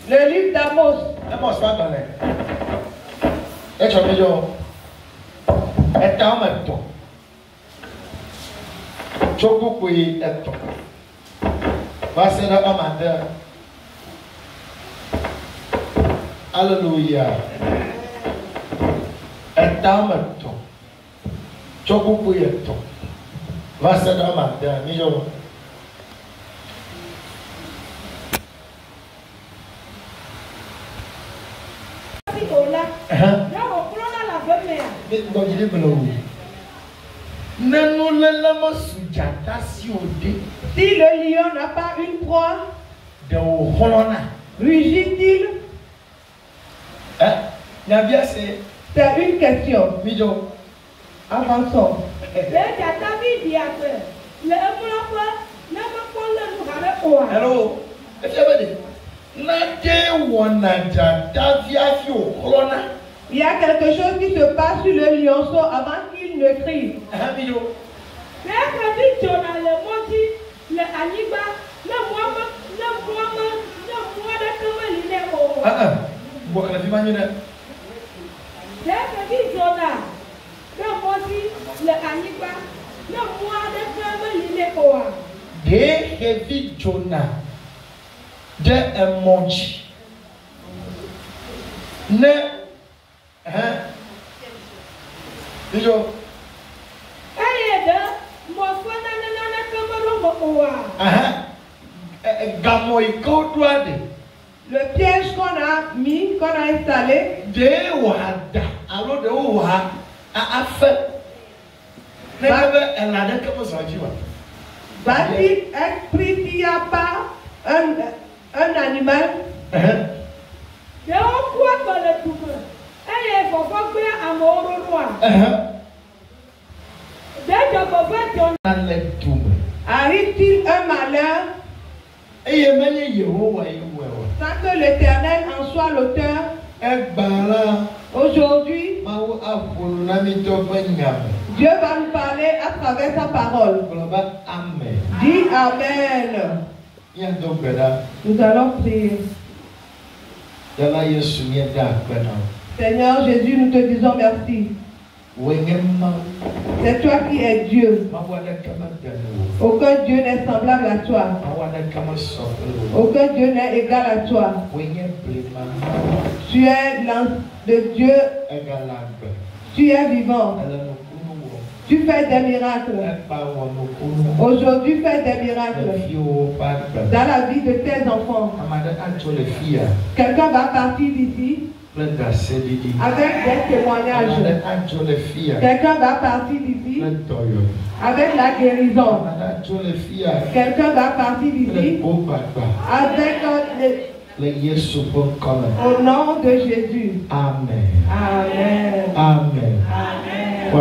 Le livre d'Amos. Amos pas dans l'air. Et tu as dit, et t'as un méton. Chokukui et ton. Passez là à matin. Alléluia. Et t'as un méton. Chokukui et ton. Passez là à matin. Mijo. Si le lion n'a pas une proie, rugit-il? C'est une question. Avançons. Hello. Il y a quelque chose qui se passe sur le lionceau avant qu'il ne crie. Le piège qu'on a mis, qu'on a installé, va-t-il être pris s'il n'y a pas un animal? Arrive-t-il un malheur sans que l'Éternel en soit l'auteur? Aujourd'hui, Dieu va nous parler à travers sa parole. Dis Amen. Nous allons prier. Seigneur Jésus, nous te disons merci. C'est toi qui es Dieu. Aucun Dieu n'est semblable à toi. Aucun Dieu n'est égal à toi. Tu es le Dieu. Tu es vivant. Tu fais des miracles. Aujourd'hui, fais des miracles dans la vie de tes enfants. Quelqu'un va partir d'ici avec des témoignages. Quelqu'un va partir d'ici avec la guérison. Quelqu'un va partir d'ici avec au nom de Jésus. Amen. Amen. Amen. Amen.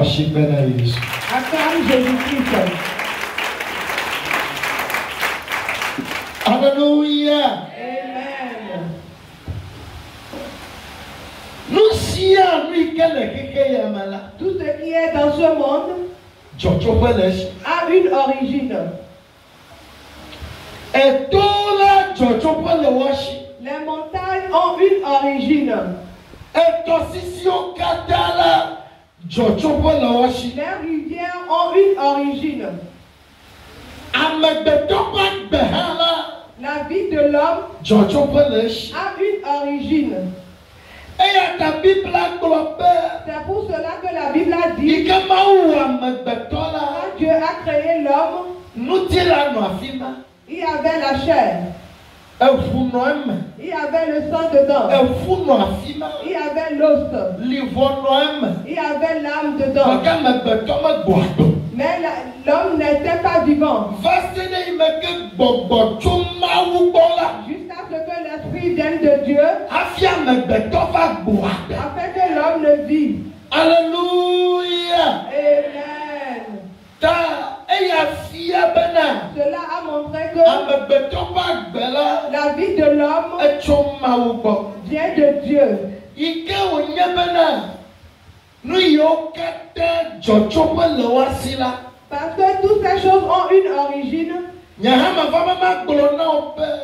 Acclame Jésus-Christ. Alléluia. Amen. Nous siens, tout ce qui est dans ce monde a une origine. Et tout là, les montagnes ont une origine. Et les rivières ont une origine. La vie de l'homme a une origine. C'est pour cela que la Bible a dit quand Dieu a créé l'homme, il y avait la chair. Il y avait le sang dedans. Il y avait l'os. Il y avait l'âme dedans. Mais l'homme n'était pas vivant. Jusqu'à ce que l'esprit vienne de Dieu, afin que l'homme ne vive. Alléluia. Amen. Cela a montré que la vie de l'homme vient de Dieu. Parce que toutes ces choses ont une origine.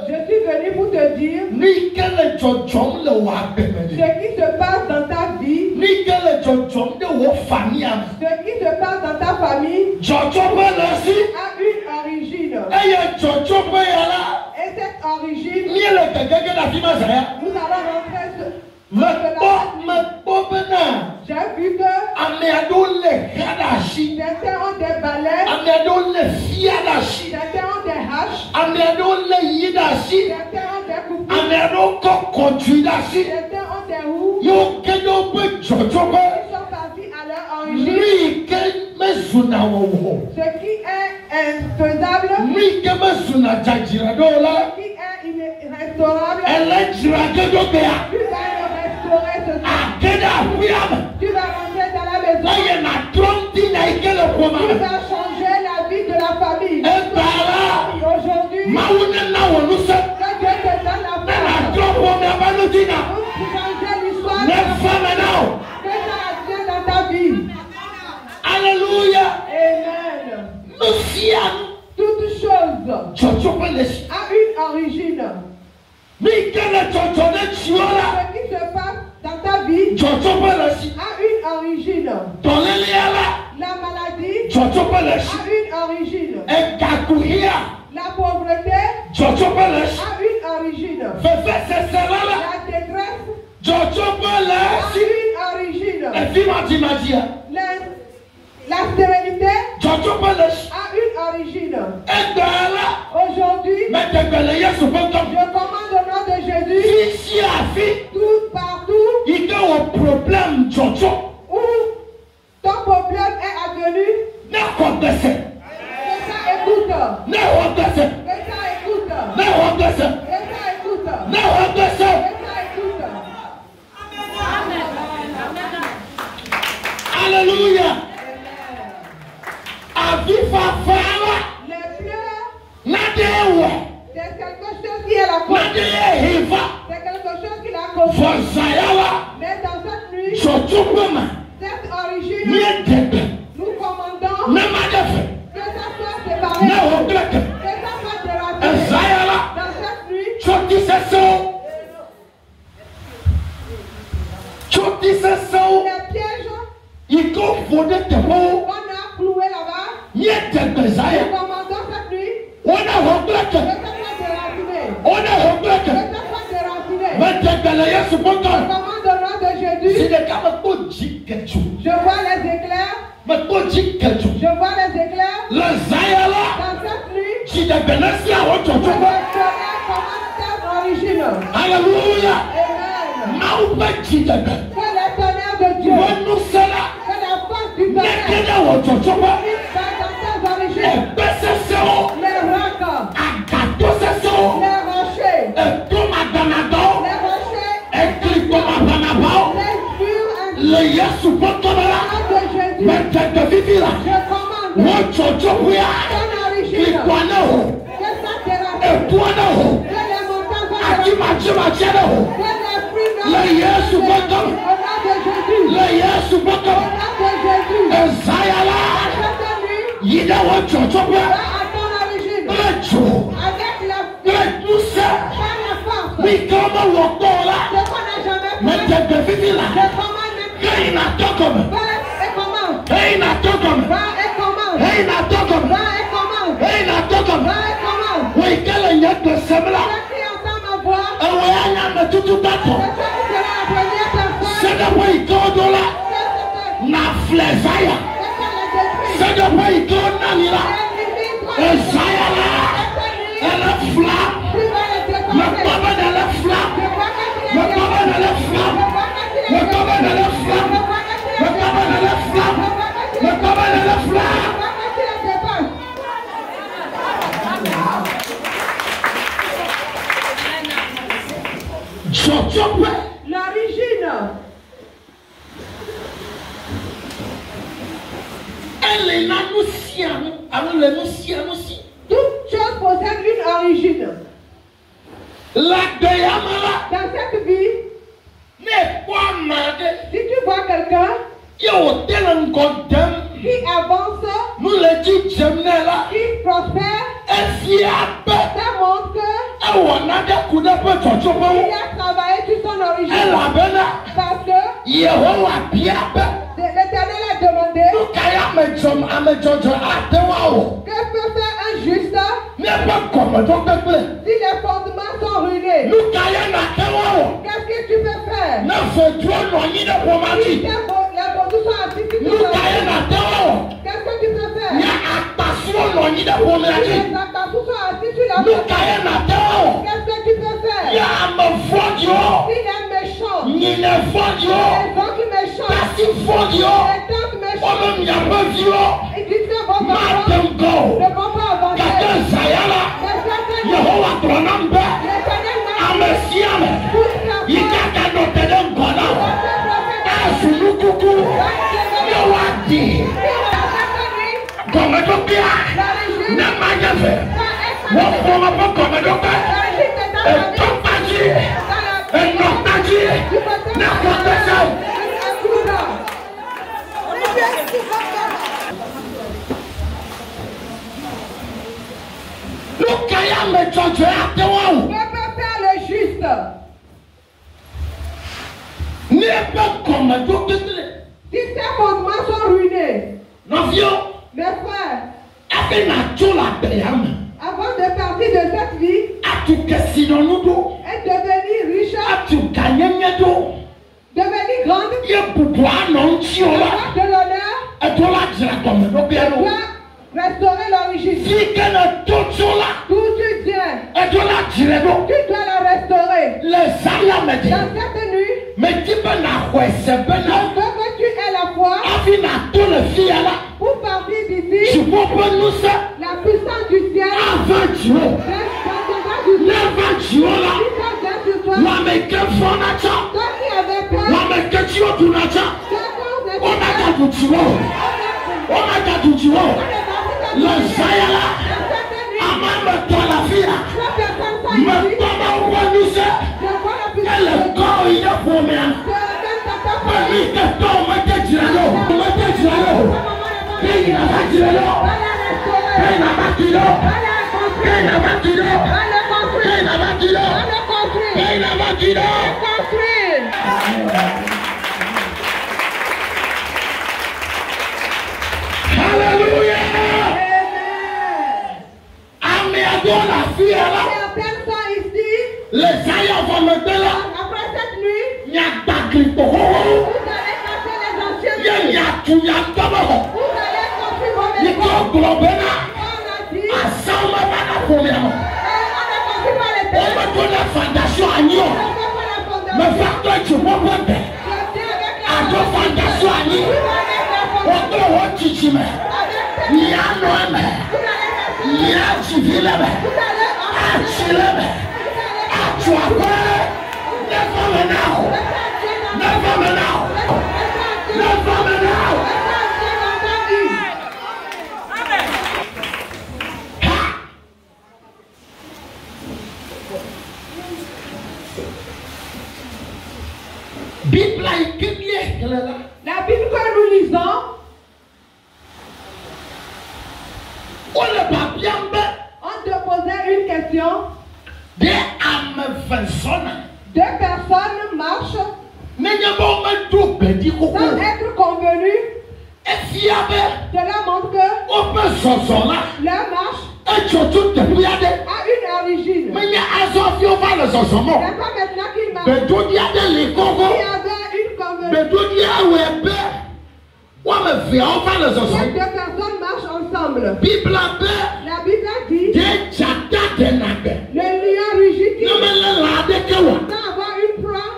Je suis venu pour te dire ce qui se passe dans ta vie, ce qui se passe dans ta famille a une origine. Et cette origine, nous allons rentrer j'ai vu que certains ont des balais, certains ont des haches, certains ont des coupes, certains ont des roues. Ils sont partis à leur origine. Ce qui est infaisable, ce qui est irrestaurable, tu vas le restaurer ce soir. Tu vas rentrer dans la maison. Tu vas changer la vie de la famille. Aujourd'hui, que Dieu te donne la force pour changer l'histoire de dans ta vie. Alléluia. Amen. Toute chose a une origine. Ce qui se passe dans ta vie a une origine. La maladie a une origine. La pauvreté a une origine. La détresse a une origine. La stérilité a une origine. Aujourd'hui, je commande au nom de Jésus, tout partout où ton problème est advenu, que ça écoute. Alléluia. Les pleurs, c'est quelque chose qui est la cause. C'est quelque chose qui la cause. Mais dans cette nuit, cette origine, nous commandons que ça soit séparé, que ça soit déraciné. Dans cette nuit, les pièges qu'on a cloués là-bas, nous commandons cette nuit que ça soit déraciné. Je commande au nom de Jésus. Je vois les éclairs. Dans cette nuit, Alléluia. Amen. Que les tonnerres de Dieu, que la force du tonnerre dans tes origines, les rocs, les rochers, l'origine. Toute chose possède une origine. Dans cette vie, si tu vois quelqu'un qui avance, qui prospère, Ça montre que il a travaillé sur son origine. Parce que l'Éternel a demandé que peut faire un juste si les fondements sont ruinés. Qu'est-ce que tu peux faire? Si les fondements sont assis, qu'est-ce que tu peux faire? Les attaches sont assis sur la qu'est-ce que tu peux faire? S'il est méchant, les gens qui méchants, les tantes méchants, ils disent que vos enfants ne vont pas avancer. Que peut faire le juste? Si ces fondements sont ruinés, mes frères, avant de partir de cette vie et devenir riche, devenir grande, avoir de l'honneur, restaurer l'origine. Tout tu tiens, tu dois la restaurer. Dans cette nuit, je veux que tu aies la foi pour partir d'ici. La puissance du ciel après cette nuit, vous allez passer les anciennes nuits. Vous allez construire vos maisons. On a dit, on a construit par les pères. On va la fondation. La Bible que nous lisons, on te posait une question. Deux personnes marchent sans être convenues. Cela montre que leur marche a une origine. C'est pas maintenant qu'ils marchent. Il y avait une convenue. Ces deux personnes marchent ensemble. La Bible a dit le lion rugit sans avoir une proie.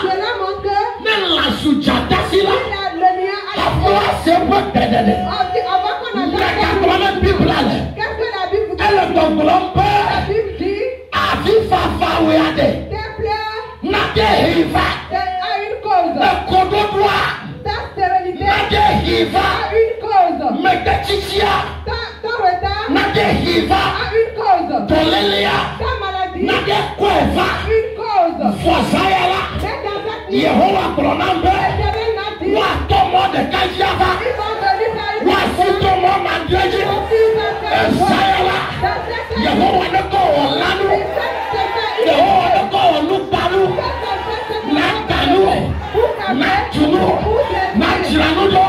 Cela montre que le lion a la proie. Avant qu'on attaque, qu'est-ce que la Bible dit? La Bible dit tes pleurs a une cause. Ta stérilité a une cause. Ton retard a une cause. Ta maladie a une cause. Mais dans cette vie, l'Éternel m'a dit, ils vont venir par une Yehowa mandreji. Esayala. Yehowa nako olanu. Yehowa nako olupalu. Natanu. Natunu. Natiranudo.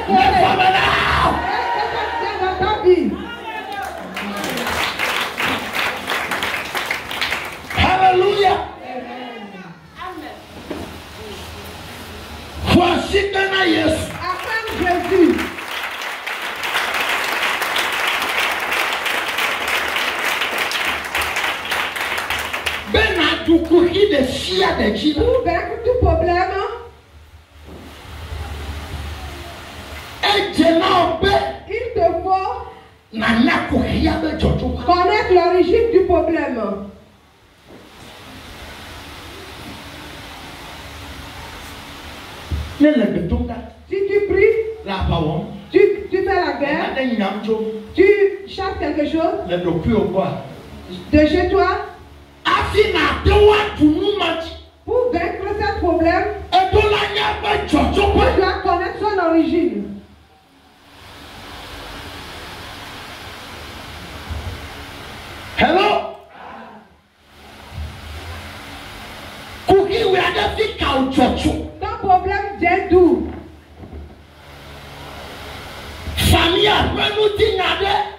Nefamela. Hallelujah. Voici maintenant Jésus. Attends Jésus. Ben a du courir de chia de Dieu. Pour vaincre tout problème. Et Dieu n'a pas. Il te faut connaître l'origine du problème. Si tu pries, tu fais la guerre, tu chasses quelque chose de chez toi, pour vaincre ce problème, tu dois connaître son origine. Hello? Ton problème vient d'où?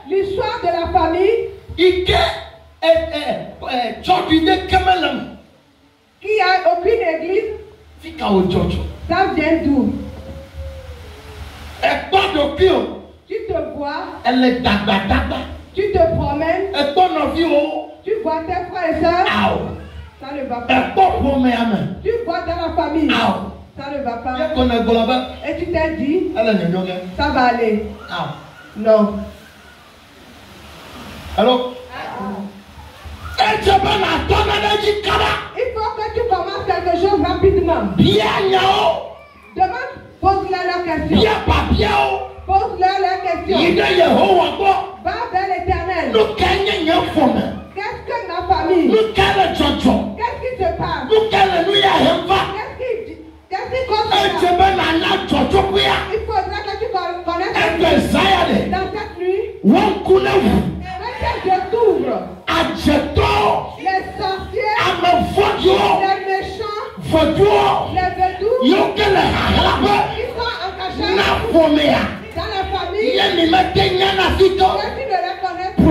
L'histoire de la famille qui a aucune église, ça vient d'où? Tu te vois, tu te promènes, tu vois tes frères et sœurs, ça ne va pas. Tu vois dans la famille, ça ne va pas. Et tu t'es dit, ça va aller. Non. Alors, il faut que tu commences quelque chose rapidement. Demande, pose-leur la question. Pose-leur la question. Va vers l'Éternel. Qu'est-ce que ma famille? Qu'est-ce qui se passe? Qu'est-ce qui cause ça? Il faudra que tu connaisses dans cette nuit. Je t'ouvre. Les sorciers, les méchants, les vedous, ils sont en cachette dans la famille. Si tu ne les connais pas,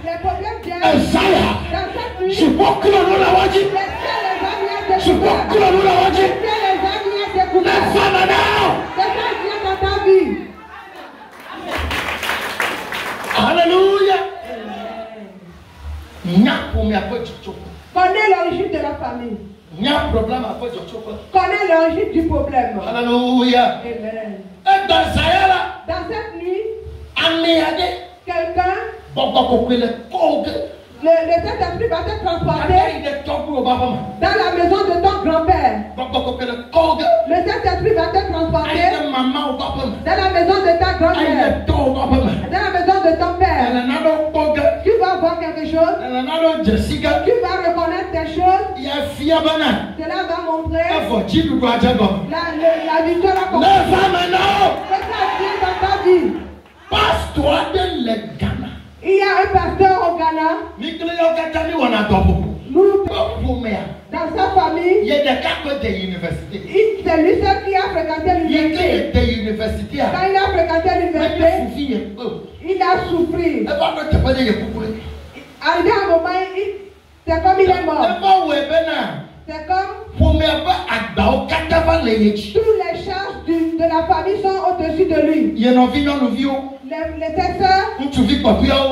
les problèmes viennent dans cette nuit. Laissez les amis à découvrir. C'est ça qui vient dans ta vie. Alléluia. Connais l'origine de la famille. Connais l'origine du problème. Alléluia. Amen. Dans cette nuit, quelqu'un, le Saint-Esprit va te transporter dans la maison de ton grand-père. Le Saint-Esprit va te transporter dans la maison de ta grand-mère, dans la maison de ton père. Tu vas voir quelque chose, tu vas reconnaître des choses. Cela va montrer la victoire à commencer. C'est ça qui est dans ta vie. Il y a un pasteur au Ghana. Nous, dans sa famille, c'est lui seul qui a fréquenté l'université. Quand il a fréquenté l'université, il a souffert. Arrivé à un moment, c'est comme il est mort. C'est comme toutes les charges de la famille sont au-dessus de lui. Les sœurs,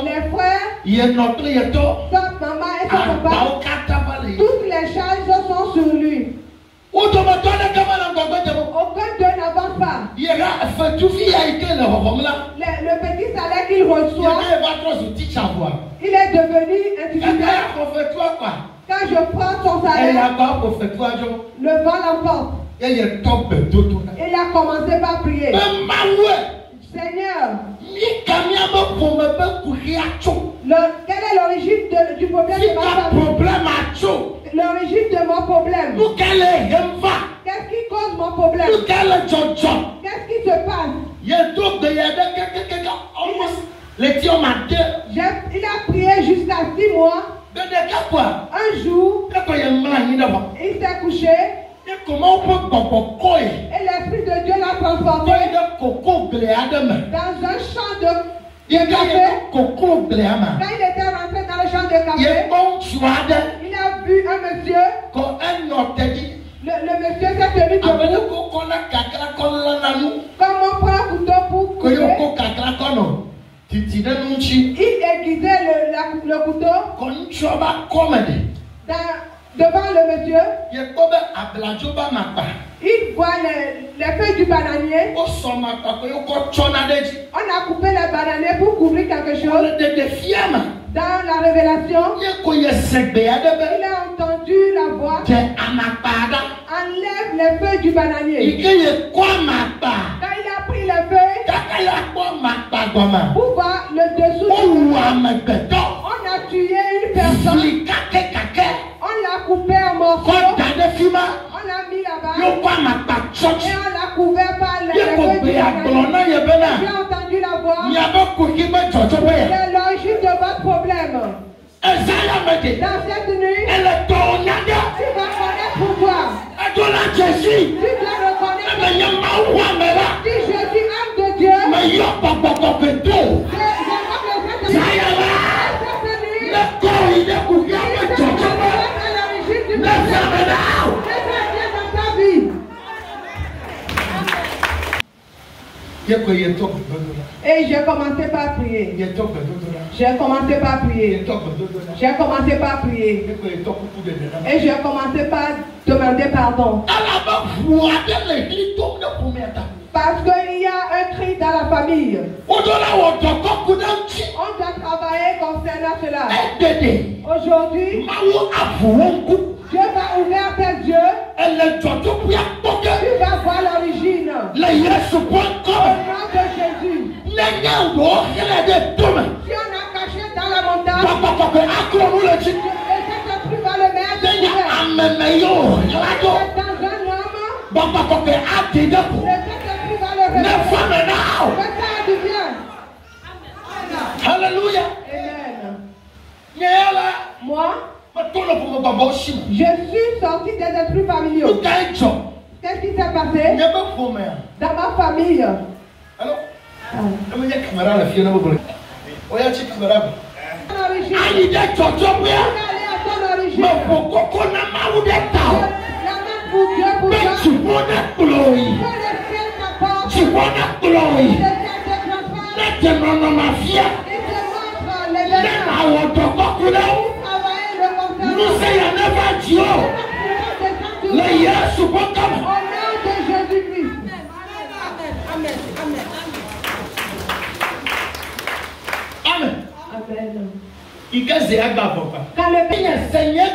les frères, sa maman et son papa, toutes les charges sont sur lui. Aucun d'eux n'avance pas. Le petit salaire qu'il reçoit, il est devenu instituteur. Quand je prends son salaire, le vent l'emporte. Il a commencé par prier. Seigneur, quelle est l'origine du problème de ma famille? L'origine de mon problème. Qu'est-ce qui cause mon problème? Qu'est-ce qui se passe? Il a prié jusqu'à 6 mois. Un jour, il s'est couché. Et l'Esprit de Dieu l'a transformé dans un champ de café. Quand il était rentré dans le champ de café, il a vu un monsieur. Le monsieur s'est tenu debout. Comme on prend un couteau pour couper. Il aiguisait le couteau devant le monsieur. Il voit les feuilles du bananier. On a coupé les bananiers pour couvrir quelque chose. Dans la révélation, il a entendu la voix. Enlève les feuilles du bananier. Quand il a pris les feuilles pour voir le dessous du bananier, on a tué une personne. On l'a coupé en morceaux. On l'a mis là-bas. Et on l'a couvert par les feuilles du bananier. J'ai entendu la voix. C'est l'origine de votre problème. Dans cette nuit, tu vas connaître pourquoi. Tu dois reconnaître si Jésus âme de Dieu. Et j'ai commencé par prier. J'ai commencé par prier. J'ai commencé par prier. Et j'ai commencé par demander pardon. Parce qu'il y a un cri dans la famille. On doit travailler concernant cela. Aujourd'hui, Dieu va ouvrir tes yeux. Tu vas voir l'origine. Au nom de Jésus. Si on a caché dans la montagne, et cet esprit va le mettre dans un homme. Et cet esprit va le révéler. Alléluia. Amen. Moi, je suis sorti des esprits familiaux. Qu'est-ce qui s'est passé dans ma famille? Alors, caméra la fille, Quand le Seigneur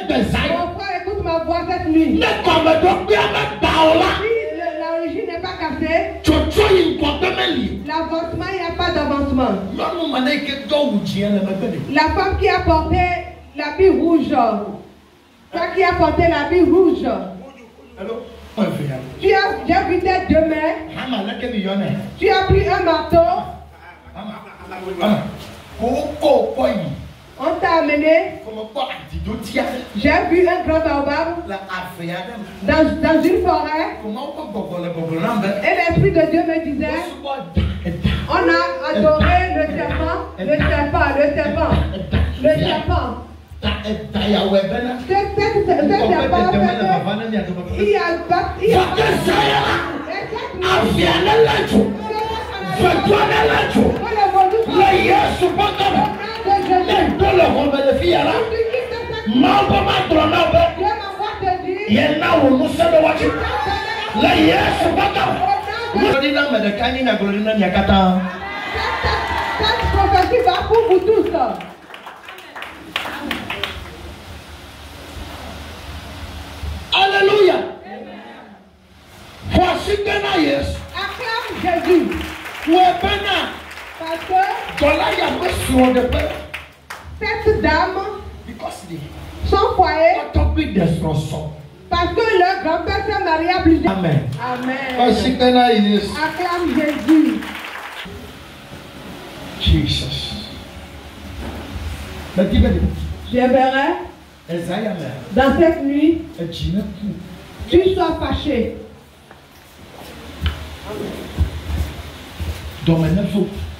mon frère écoute ma voix cette nuit. L'origine n'est pas cassée. L'avancement, il n'y a pas d'avancement. La femme qui a porté l'habit rouge. Toi qui as porté l'habit rouge. Tu as vu tes deux mains. Tu as pris un marteau. On t'a amené. J'ai vu un grand baobab dans une forêt. Et l'Esprit de Dieu me disait, on a adoré le serpent. Cette serpent. Il a cette prophétie va pour vous tous. Alléluia. Voici Jésus. Acclame Jésus. Parce que cette dame, son foyer, parce que leur grand-père s'est marié à plusieurs. Amen. Amen. Acclame Jésus. Jesus. J'aimerais dans cette nuit tu sois fâché.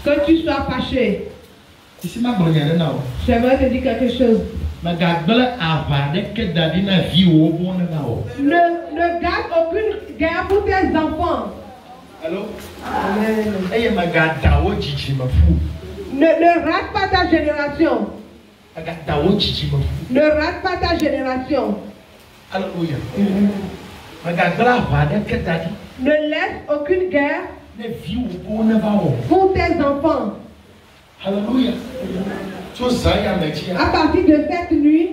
Que tu sois fâché. J'aimerais te dire quelque chose. Ne garde aucune guerre pour tes enfants. Allô? Amen. Ne rate pas ta génération. Ne rate pas ta génération. Alléluia. Ne laisse aucune guerre pour tes enfants. Alléluia. À partir de cette nuit,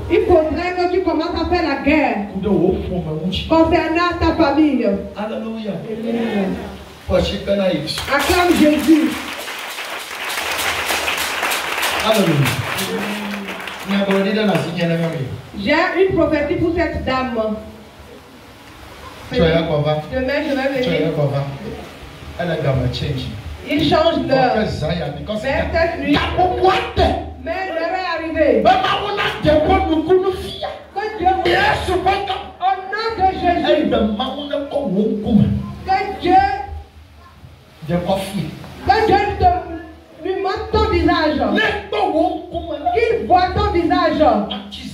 il faudrait que tu commences à faire la guerre concernant ta famille. Alléluia. Acclame Jésus. Alléluia. J'ai une prophétie pour cette dame. Demain, je vais venir. Il change l'heure. Mais cette nuit, mais l'heure est arrivée. Que Dieu, au nom de Jésus, que Dieu lui montre ton visage. Qu'il voit ton visage. Qu'il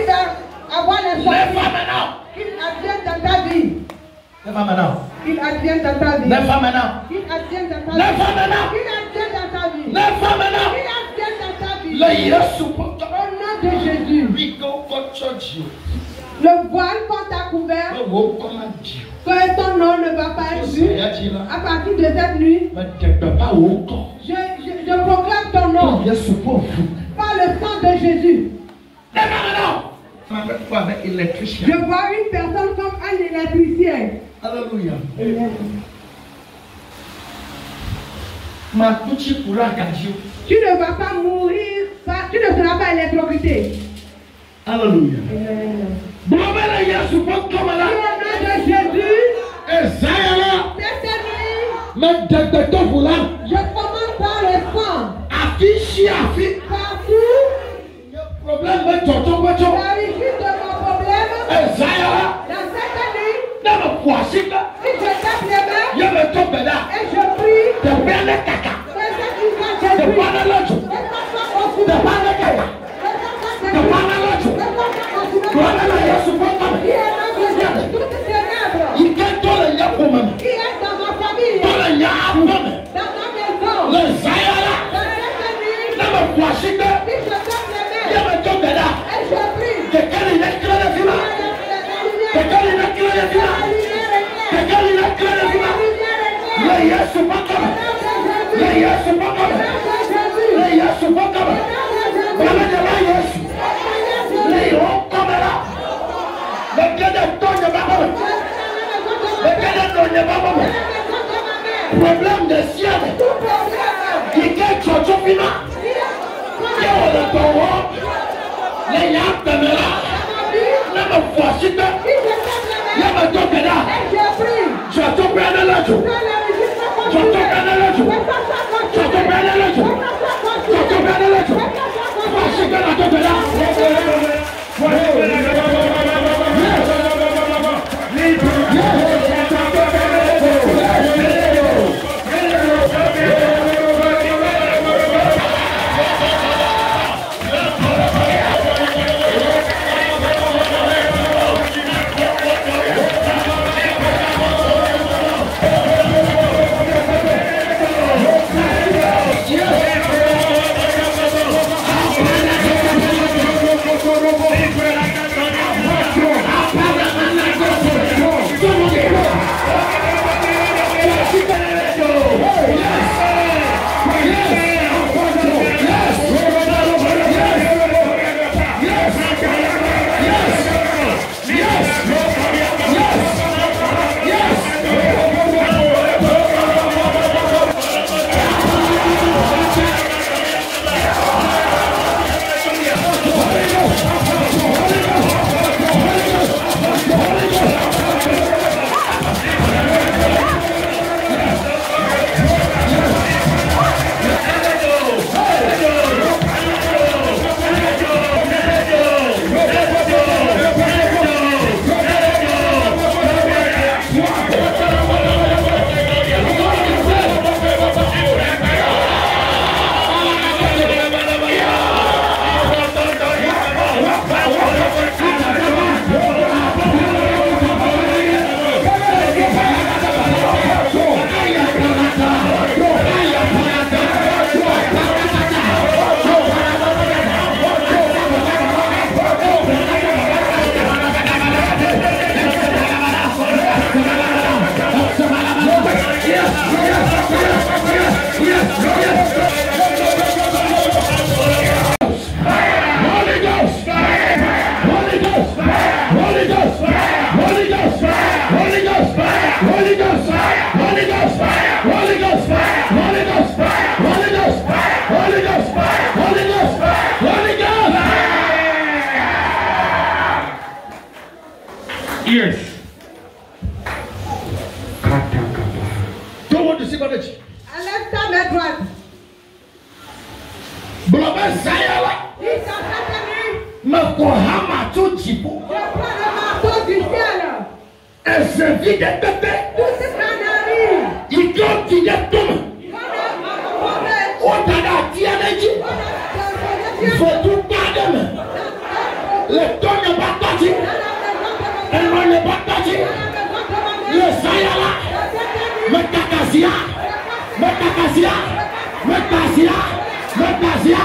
va avoir les sorties. Qu'il advienne dans ta vie. Qu'il advienne dans ta vie. Qu'il advienne dans ta vie. Qu'il advienne dans ta vie. Qu'il advienne dans ta vie. Au nom de Jésus. Le voile qu'on t'a couvert, que ton nom ne va pas être vu. À partir de cette nuit, je proclame ton nom par le sang de Jésus. Je vois une personne comme un électricien. Alléluia. Tu ne vas pas mourir, tu ne seras pas électrocuté. Alléluia. Au nom de Jésus, cette nuit, je commence par le sang. Partout, la réussite de mon problème, dans cette nuit, si je tape les mains et je prie, que cette visage de Jésus, qui est dans ma famille, dans ma maison, dans cette nuit, si je tape les mains et je prie, problème de ciel qui est Yes. Don't want to see what it is. Enlève ta main droite. Blabé Sayala. Il t'a tenu. Me kohama tout jibo. Je prends le marteau du ciel. Et je vis des bébés. Tout ce canari. Il doit qu'il y ait tout. On t'a dit à l'équipe. Il faut tout garder. Le ton n'est pas parti. Et l'on n'est pas parti. Le Sayala. Me Takasia. Me Takasia. Me Takasia. Me Takasia.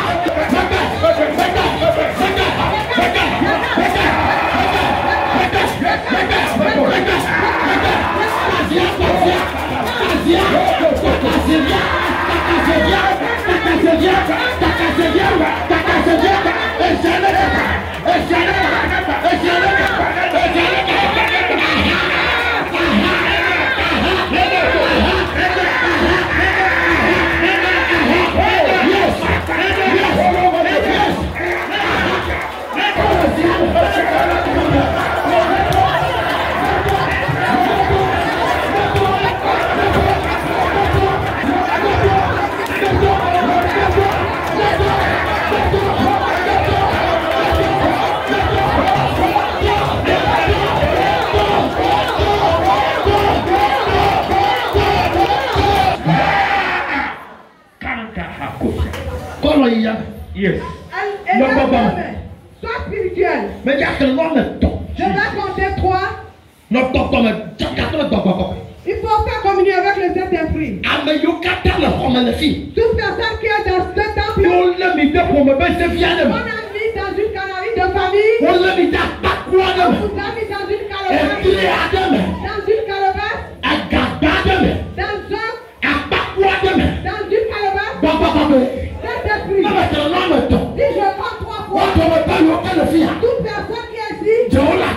Yes. Sois spirituel. Mais il y a que l'homme est top. Je vais compter 3. Il faut faire communion avec le Saint-Esprit. Toute personne qui est dans ce temple, on a mis dans une canarie de famille. On vous a mis dans une calebasse. Dans une calebasse. Dans une calebasse. Saint-Esprit. Si je compte 3 fois, toute personne qui est ici, qui est dans la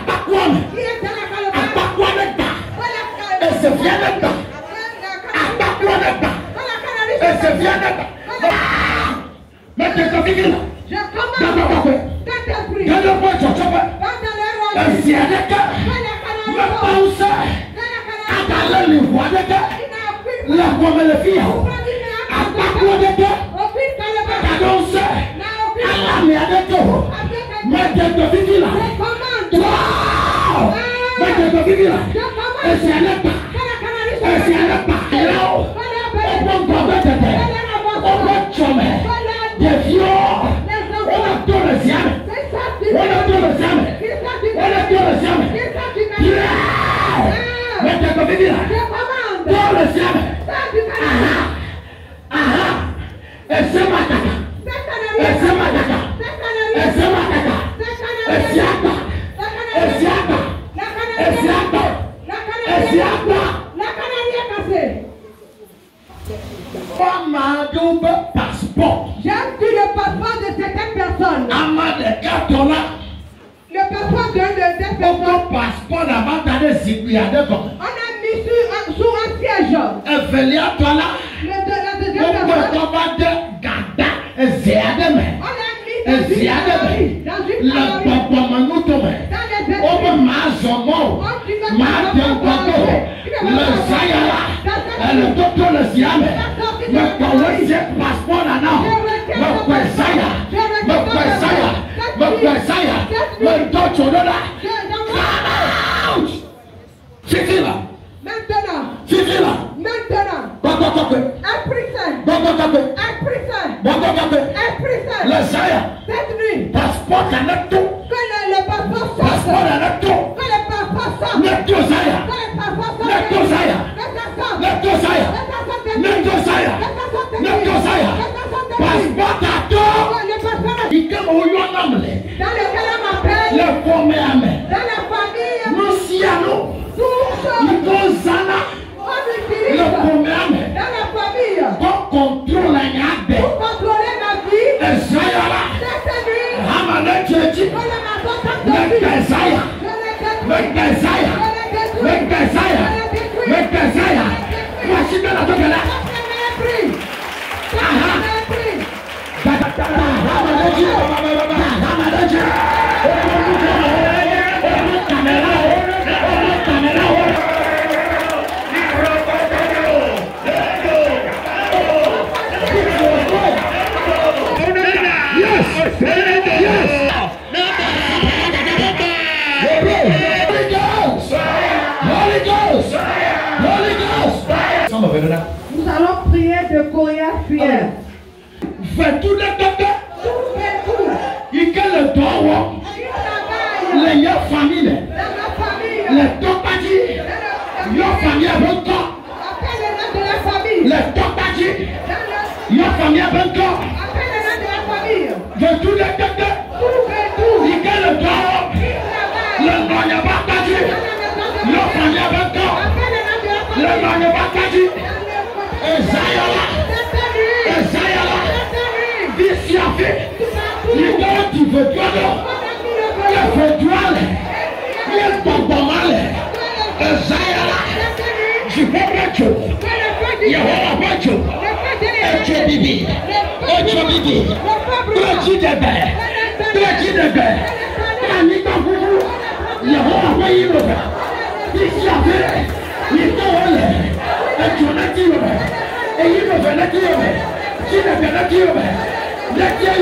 J'aime que le passeport de certaines personnes. Le passeport de certaines personnes. On a mis sur un siège. La deuxième personne. Fais tout le temps. Il que le droit. Les familles. Les topatis. Yo famille avec toi. Les topatis. Yo famille avec toi. De tous les temps. Il que le droit. Le nom n'est pas tadi. Yo famille avec toi. Le nom n'est pas tadi. Ezayala. Il doit tu veux toi là. Il fait toi là. Il est pas mal. Ezayala. Je vais pas tout. Il y a pas tout. Et bibi. Et bibi. Petit bébé. Petit bébé. Anita Boubou. Il y a pas eu le gars. Il s'y a fait. Il est dans le. Et tu n'as dit le gars. Et il me fait la dire. Tu n'as pas la dire. Let the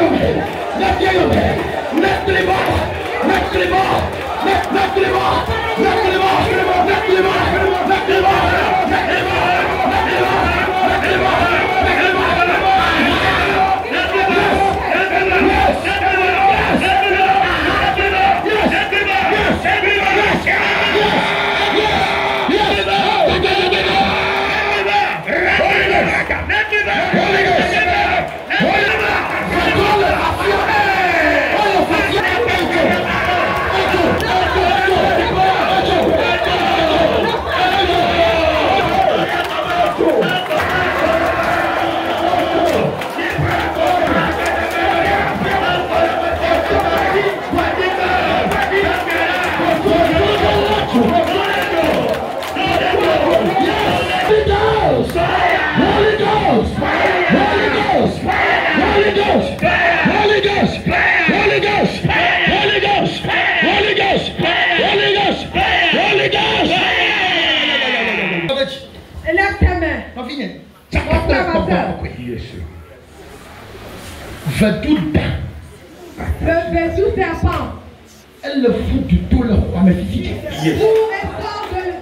elle le fout du tout le roi magnifique.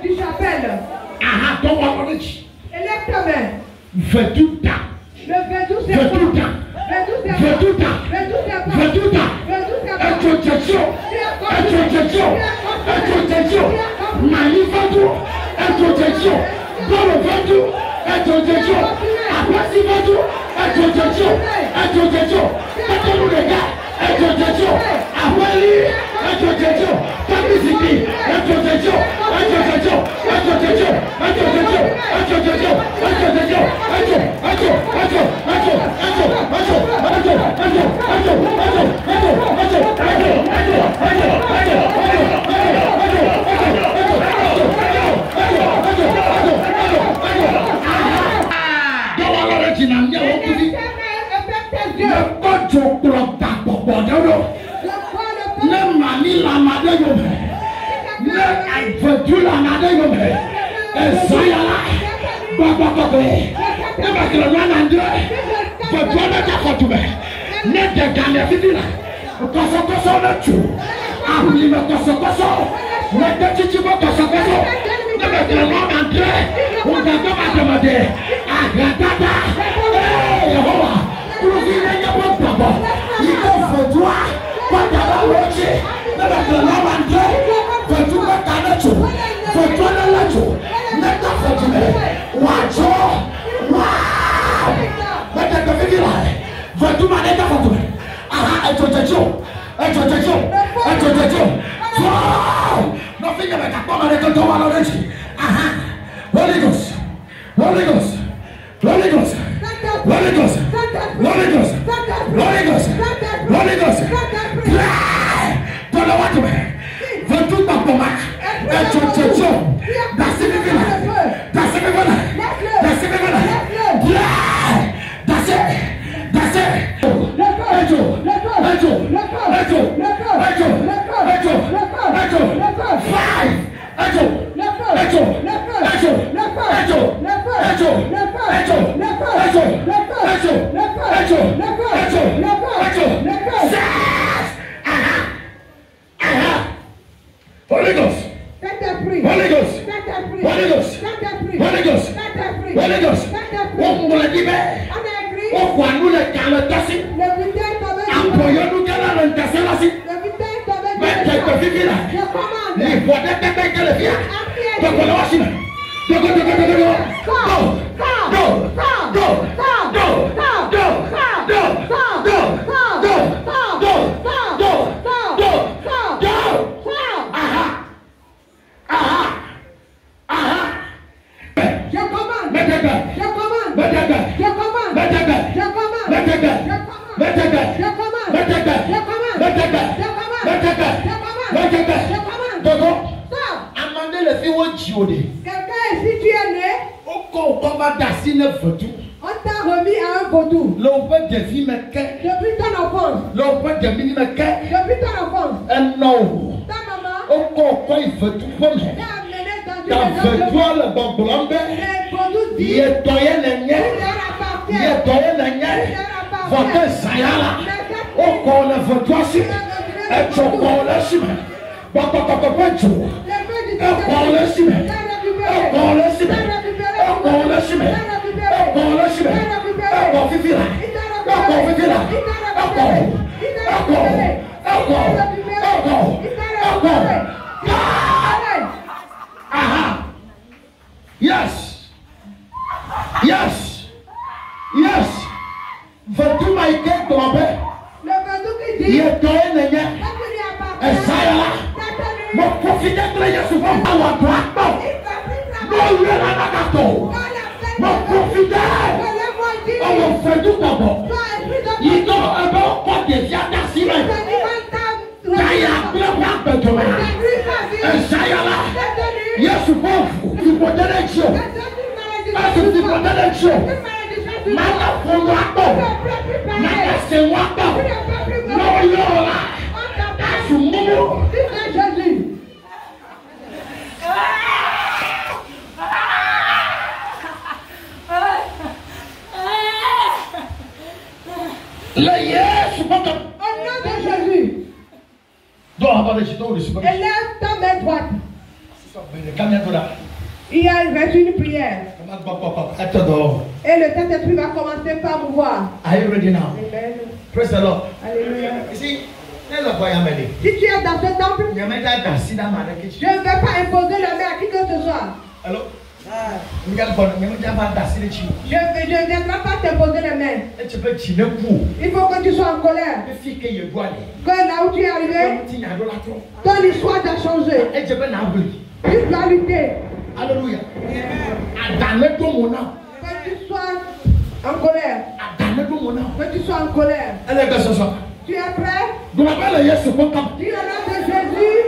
Du chapelle. Ah, ton roi Fais tout le temps. Fais tout le temps. Fais tout le temps. Fais tout le temps. Introduction. Manifesto. Introduction. Dans le vendu. Introduction. Après vendu. Introduction. Pas tous les gars. Introduction. Après lui. Introduction. Pas musique. Introduction. voici. Mais tu peux vivre là. Les voix de bébé que le vient. Donc on voici. Quelqu'un ici, tu es né. On va dessiner photo. On t'a remis à un vaudou. L'on peut deviner que. Depuis ton enfance. L'on peut deviner que. Depuis ton enfance. Un nom. Ta maman. On peut il faut tout pour nous. T'a amené dans une Dans maison de photo le bon blanc. Les vaudous Il disent. est toyé le Il nez. leur Il appartient. est toyé le nez. Votre sayala. On connaît votre aussi. Et tu connais aussi. Papa, papa, papa, tu. Yes. Yes. Yes. Veux-tu m'aider, ton père? Le vaudou qui dit. Il est toyé le nez. Et ça y est là. Mon profiter de la souvent à la droite. Non, il est là, mon profiter. On va faire tout d'abord. Il doit avoir des viandes d'assir. Ça y est, et ça y est là. Il y a souvent, tu peux donner une chose. Est-ce que tu peux donner une chose? Maintenant, pour moi, maintenant, c'est moi. Non, il est là. À ce moment. Jésus. Le Yes, Au nom de Jésus. Élève ta main droite. Il y a reste une prière. Et le Saint-Esprit va commencer par vous voir. Are you ready now? Amen. Praise the Lord. Alléluia. You see, si tu es dans ce temple, je ne vais pas imposer la main à qui que ce soit. Hello? Je ne viendrai pas t'imposer les mains. Il faut que tu sois en colère. Que là où tu es arrivé, ton histoire doit changer. Tu dois lutter. Alléluia. Que tu sois en colère. Que tu sois en colère. Tu es prêt? Dis au nom de Jésus.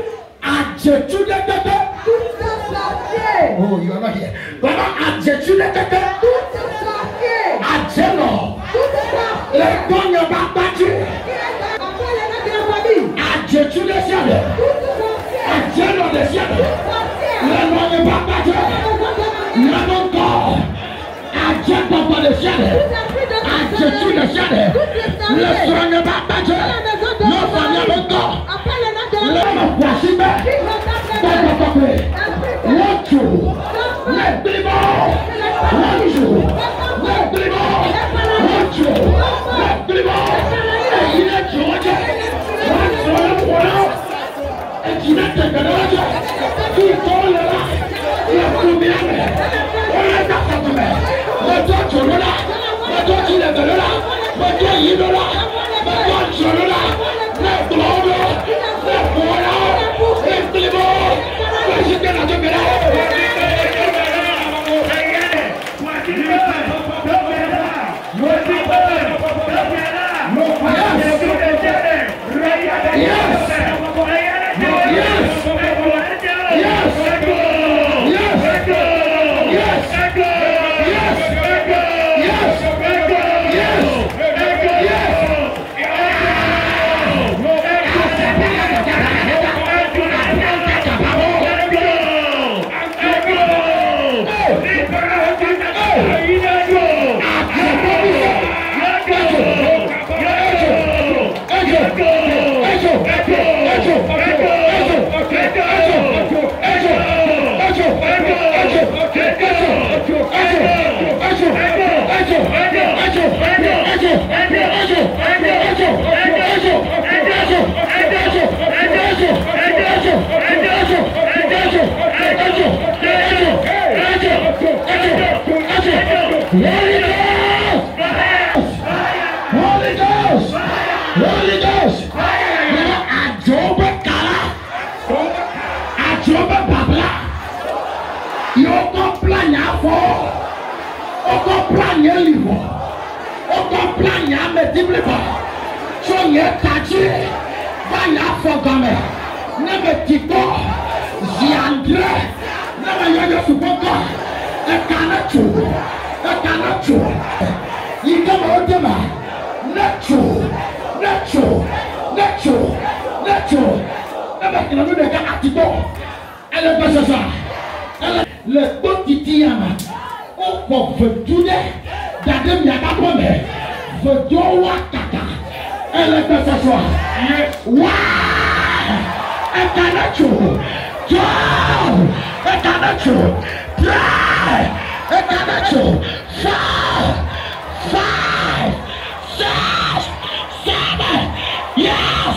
Tout est sorcier. Oh, you are not here. Baba, adjetu le keke. Tout est sorcier. Adjelo. Tout est sorcier. Le tonyo babati. Après les noms de la famille. Adjetu le ciel. Tout est sorcier. Adjelo le ciel. Le tonyo babati. Le nom corps. Adjeto pour le ciel. Adjetu le ciel. Le tonyo babati. Le famille le corps. Le nom voici. What you? Let me go! What you? Let me go! What you? Let me go! Et il est Georgia. What's on the water? Et il est Georgia. Qui sont là? Il est combien? On est d'accord de moi. Le toi tu es là. Le toi tu es là. Le toi il est là. Le toi tu es là. Le gloire. Le voilà. Let me go! Je te la donne là. Afogame, never Tito, Ziandre, never Yaga Supoko, a canachu, you come out of my natural, never can do the Canatico, and the Bassasa, le petit Yama, oh, for today, that them Yakapone, for Joa Kaka, and the Bassasa, wow, and Canacho, Joe, and Canacho, Dry, and Canacho, 5, 6, 7, yes,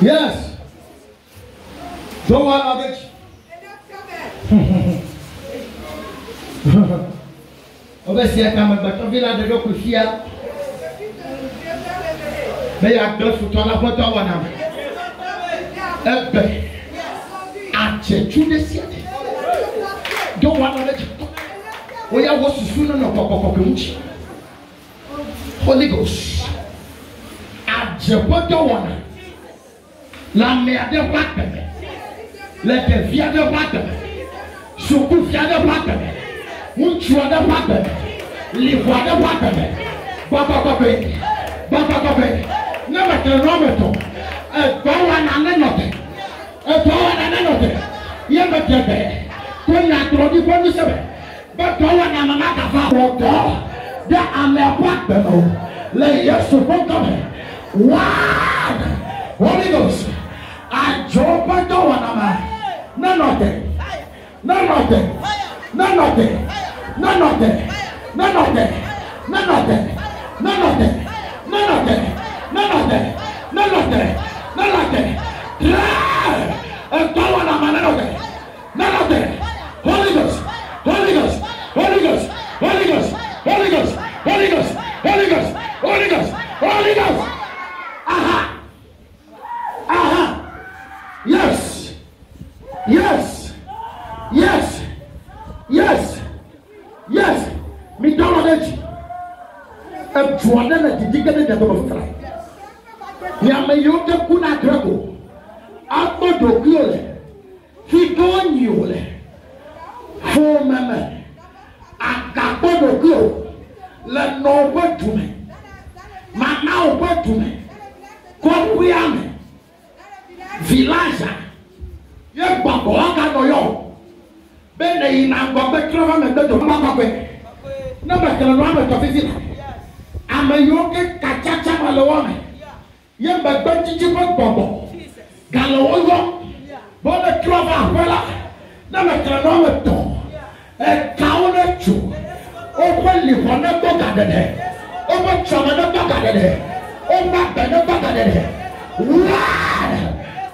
Yes. Don't want to get obviously, I come back to Villa de Locufia. May I go to Tolapota one? At Judas. Don't want to let you. We are what is soon of Holy Ghost. At Jepota one. La mer de Blackman. Let the Via de Blackman. Suku Via de Blackman. Munchua de Blackman. Livua de Blackman. Baba Kobe. Never can Roberto. A Bowan and another. A Bowan and another. Never get there. When you are to the 47. But Bowan and another father. There are my Blackman. Lay your support coming. Wow! Holy Ghost. I drop a door on a man. None of them. None of them. None of them. None of them. None of them. None of them. None of them. None of them. None of them. None of them. None of them. A door on a man. None of them. None of them. Holy Ghost. Holy Ghost. Holy Ghost. Holy Ghost. Holy Ghost. Holy Ghost. Holy Ghost. Holy Ghost. Holy Ghost. Aha. Aha. Yes. Yes. Yes. Yes. Yes. Me don't let you. I'm trying to dig it out of the Yamayota Kuna Drago. Alpo Dogiole. He gone you. For Mama. I got to go. Let no word to me. My now word to me. Come we are. Village. You babo aka no yo. Be na ina go be travel me do mama kwe. Na ba kala no am to visit. Am yo ke kachacha malowa me. Ye ba ba chichi babo. Galo yo. Bo na travel wala. Na ba kala no am to. E kauna chu. O kweli hona go gadede. O ba chama na go gadede. O ba be na go gadede. Wow!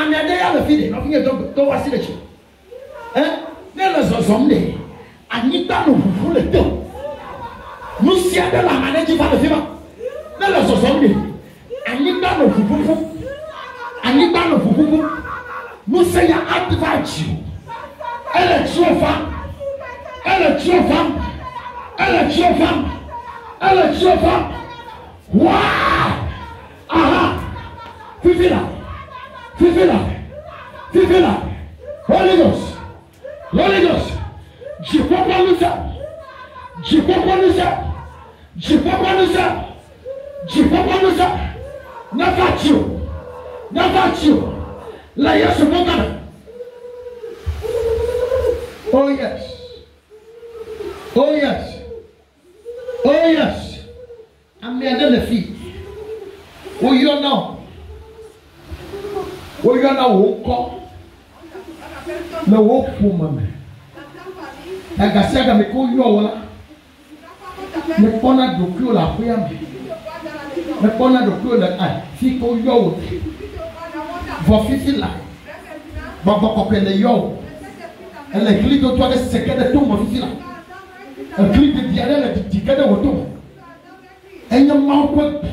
Amiadea le fide, non finir de voici les choses. Hein? Les hommes, Anita nous vous le temps. Nous sommes de la manière qui va le faire. Les hommes, Anita nous vous. Anita nous vous. Nous sommes à Dieu. Elle est trop femme. Elle est trop femme. Elle est trop femme. Elle est trop femme. Waouh! Aha! Fifi là. Fifi là. Fifi là. Holy Ghost. Holy Ghost. Je comprends nous ça. Je comprends nous ça. Je comprends nous ça. Je comprends nous ça. Nafatio. Nafatio. La yes mogana. Oh yes. Oh yes. Oh yes. I'm the other feet. Oh you know. Oh you know who come. No hope for me. Agasaga me ko yo wala. Me pona do kyo la ko yam. Me pona do kyo la ai. Fi ko yo. Vo fifi la. Baba ko pele yo. Elle clique au toit de ce qu'elle est tombée fifi la. Elle clique de diarrhée de ticade au tour. Elle ne manque pas.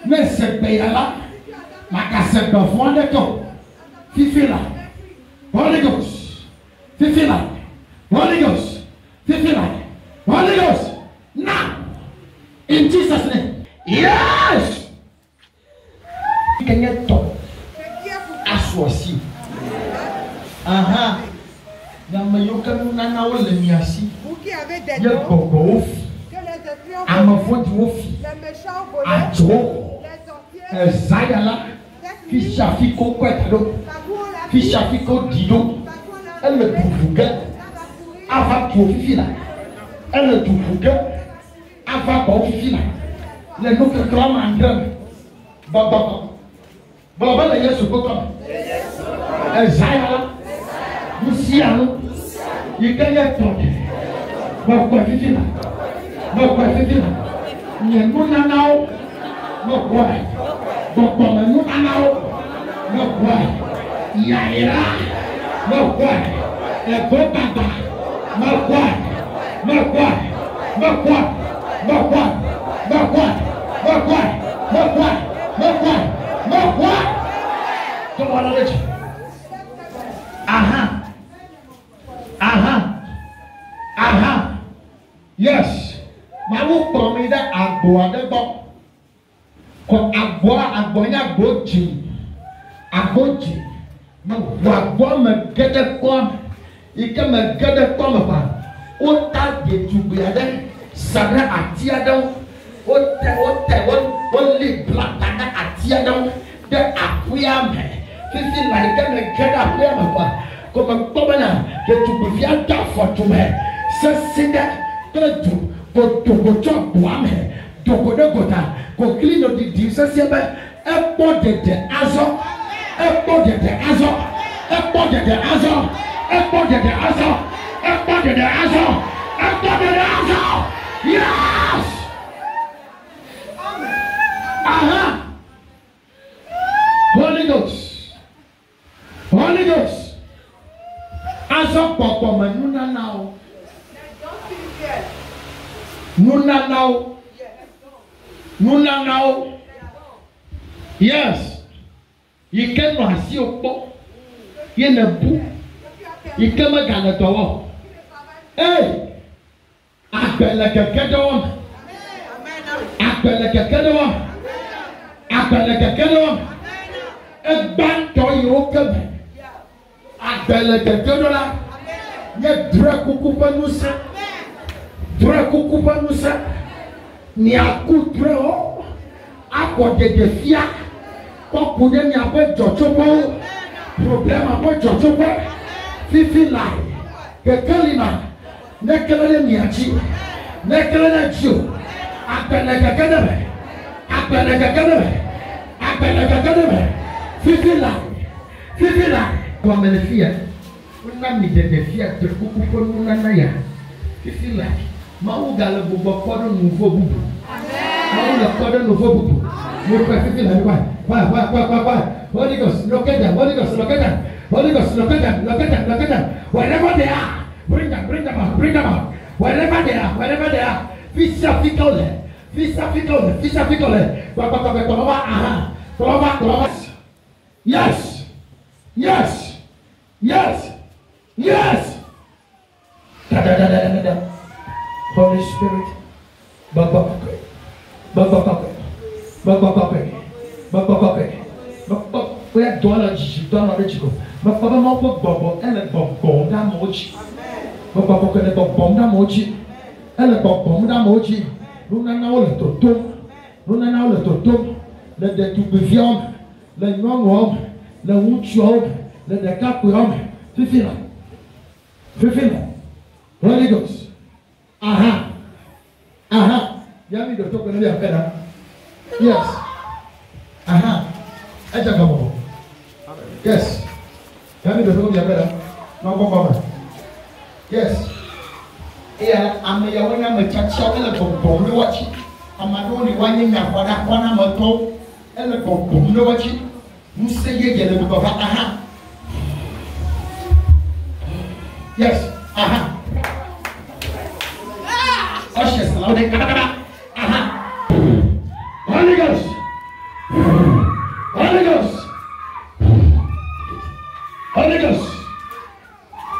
Mais c'est payé là. Ma cassette de fond de corps. Fifi la. Holy Ghost. Fifi la. Holy Ghost. Fifi la. Holy Ghost. Now. In Jesus' name. Yes. Can you talk? Associ. Aha. Yamayoka nana wole miasi. Vous qui avez des Ye dons, gogo. que les espions Amafoti wofi. les méchants voleurs, Ajo. les sorciers, Zayala. Fisha fiko kwetado. Fisha fiko dido. Elle me bouge. Ava pour fila. Elle me bouge. Ava pour fila. Les noms que clame en gramme. Baba. Baba la yesu kokam. Zayala. Luciano. Il gagne tout. Pourquoi fila? Pourquoi fila? Ni mona nao. Pourquoi? Pourquoi nous anao? Pourquoi? Yaira. Pourquoi? Et Bobaba. Pourquoi? Pourquoi? Pourquoi? Pourquoi? Pourquoi? Pourquoi? Pourquoi? Pourquoi? Pourquoi? Comment on a dit? Aha. Aha. Aha. Yes. Mamu promis d'agboa de bon. Comme agboa agboji. Agboji. Agboa me gete comme. Il que me gete comme pas. Ota de tubiade. Sada atiadon. Ote li blakada atiadon. De apuyame. Fifi la ike me gete apuyame pas. Comme comment que tu peux faire ta photo mais c'est que tu peux chop boame donc de gota ko clean de dire ça c'est ben un pot de azo un pot de azo un pot de azo un pot de azo un pot de azo un pot de azo yes aha Holy Ghost Holy Ghost Azo papa ma nuna nao. Nuna nao. Nuna nao. Yes. Il can no asi opo. Il ne bou. Il can me gana towo. Hey. Appelle quelqu'un de homme. Appelle quelqu'un de homme. Appelle quelqu'un de homme. Et ban to yo kebe. Appelle quelqu'un de là. Il y a deux coucou pour nous ça. Deux coucou pour nous ça. Ni à coup de haut. À côté de fia. Quand vous n'avez pas de jojobo. Problème à pas jojobo. Fifi là. Quelqu'un lima. N'est que le miachi. N'est que le dieu. Appelle quelqu'un de là. Appelle quelqu'un de là. Appelle quelqu'un de là. Fifi là. Fifi là. Comme les filles, on a mis des filles de beaucoup pour nous n'aya. Qu'est-ce qu'il a? Maou gale bobo code nouveau boubou. Maou le code nouveau boubou. Nous préférons la quoi? Holy Ghost, locate them. Holy Ghost, locate them. Holy Ghost, locate them. Locate them. Locate them. Wherever they are, bring them out. Bring them out. Wherever they are. Physically. Yes. Holy Spirit. We are doing a chico. But Papa Moppo Bobo and a bomb da mochi. Papa can a bomb da mochi. And a bomb da mochi. Luna now little tom. Let the two be young. Let young home. Let wood home. Let the cap home. Fifina. Holy Ghost. Aha. Yami the token of the better. Yes. Aha. Ejagamo. Yes. Yami the token of the better. No. Yes. Yeah, I'm a young man, a chacha, and a bomb, watch it. I'm only one in that one, I'm a toe, and a bomb, no watch it. You say you get a bit of aha. Yes, aha. Ushers, loud and aha. Holy Ghost.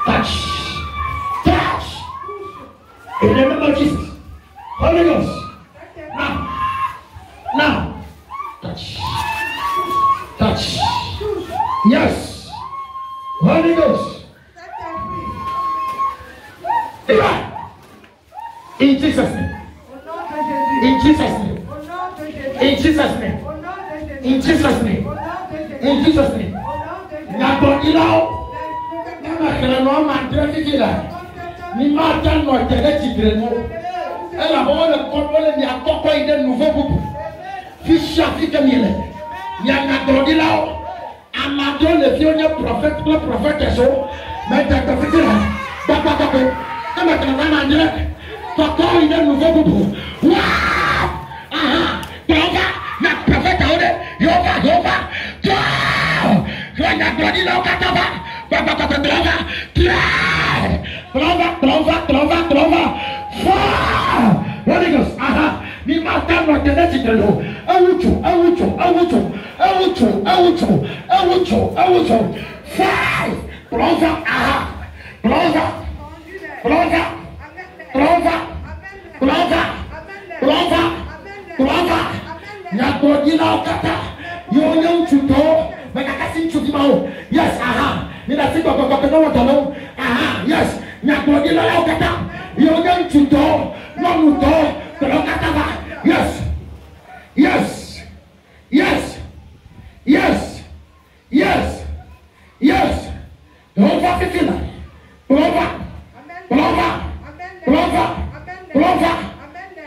Touch. In the name of Jesus. Holy Ghost. Now. Touch. Yes. Holy Ghost. In Jesus' name. Now, ni mata no tele tigre no ela bo le konole ni akoko ide nouveau bubu fisha fika miele ya na godilao amado le fionye prophète so meta ka fikira papa kama kana na ndire koko ide nouveau bubu aha toga na prophète ode yoga ya na godilao kataba papa Trova. Holy Ghost, aha. Ni mata no teneti kelo. Awucho. Five. Trova, aha. Trova. Ya kodina kata. Yo chuto. Makakasi chukimao. Yes, aha. Nina sipo no. Aha, yes. Nyakodi la kata. Yoga chuto. No muto. Kata. Yes. Prova fifina. Prova.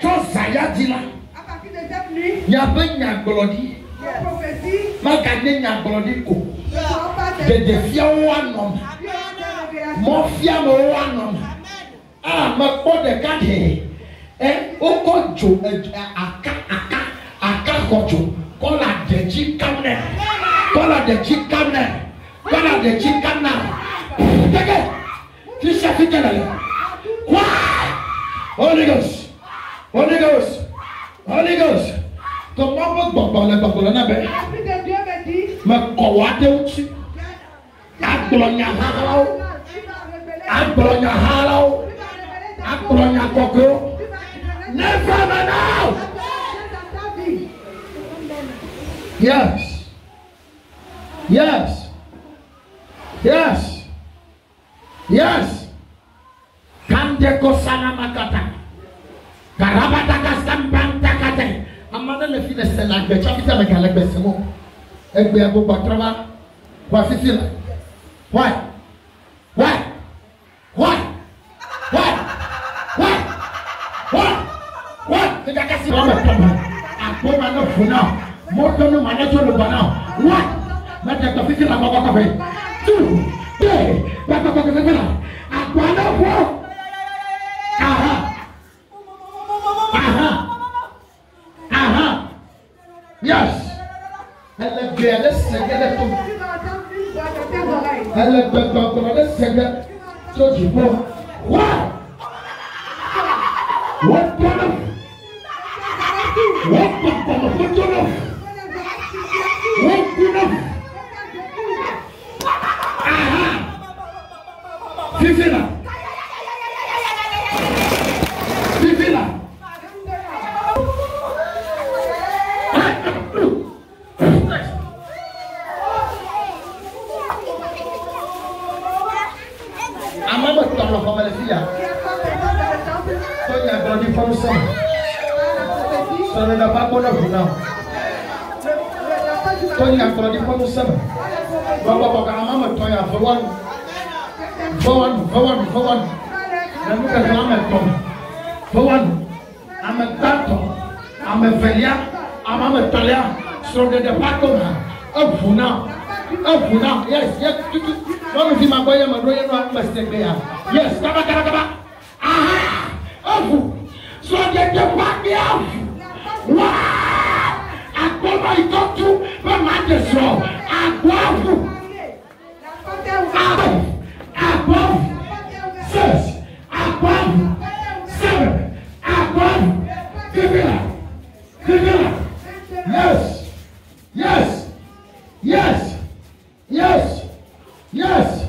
Tosaya dila. Nyabenya glodi. Magane nyaglodi ko. De defia wanom. Mafia mo wanom. Ma ko de kade. Okojo aka kojo. Kola de chikamne. Take. Fisha fikana. Holy Ghost. Comment vous na be? Ma ko wa de uchi. Agbonya koko. Never now. Yes. Kande ko sana makata. Karabata kaskambanta kate. Amana le fi de sela gbe chafita me kala gbe semo. Egbe abo batrava. Wa fifila. Why? Tidak kasih nama kamu. Aku mana punya. Motor ni mana jual bana. What? Macam tu fikir apa kafe. Tu. Bapa kafe mana? Aku mana pun. Aha. Yes. Elle est belle, c'est sɛgɛ tó ti bɔ wá wọ́n tọ́lọ̀ wọ́n pàpàmọ́ fún tọ́lọ̀ wọ́n kúnọ̀ aha fífìlà fífìlà. Amama tɔlɔ kɔmɛlɛ fi ya. Tɔnya dɔɔni fɔmu sɛm. Sɔrɔ na ba gbɔdɔ kun na. Tɔnya dɔɔni fɔmu sɛm. Bɔbɔbɔ ka amama tɔnya fɔwɔnu. Fɔwɔnu. Nanu ka sɔ amɛ tɔn. Fɔwɔnu. Amɛ gbàtɔ. Amɛ fɛlia. Amama tɔlia. Sɔrɔ de ba gbɔ na. Efuna. Yes. Don't see my boy, my brother, no mistake there. Yes, kaba. Aha! Ofu! So get the back me off! Wow! I go my doctor, my majesty. Above! 6! Above! 7! Above! Give it up! Yes!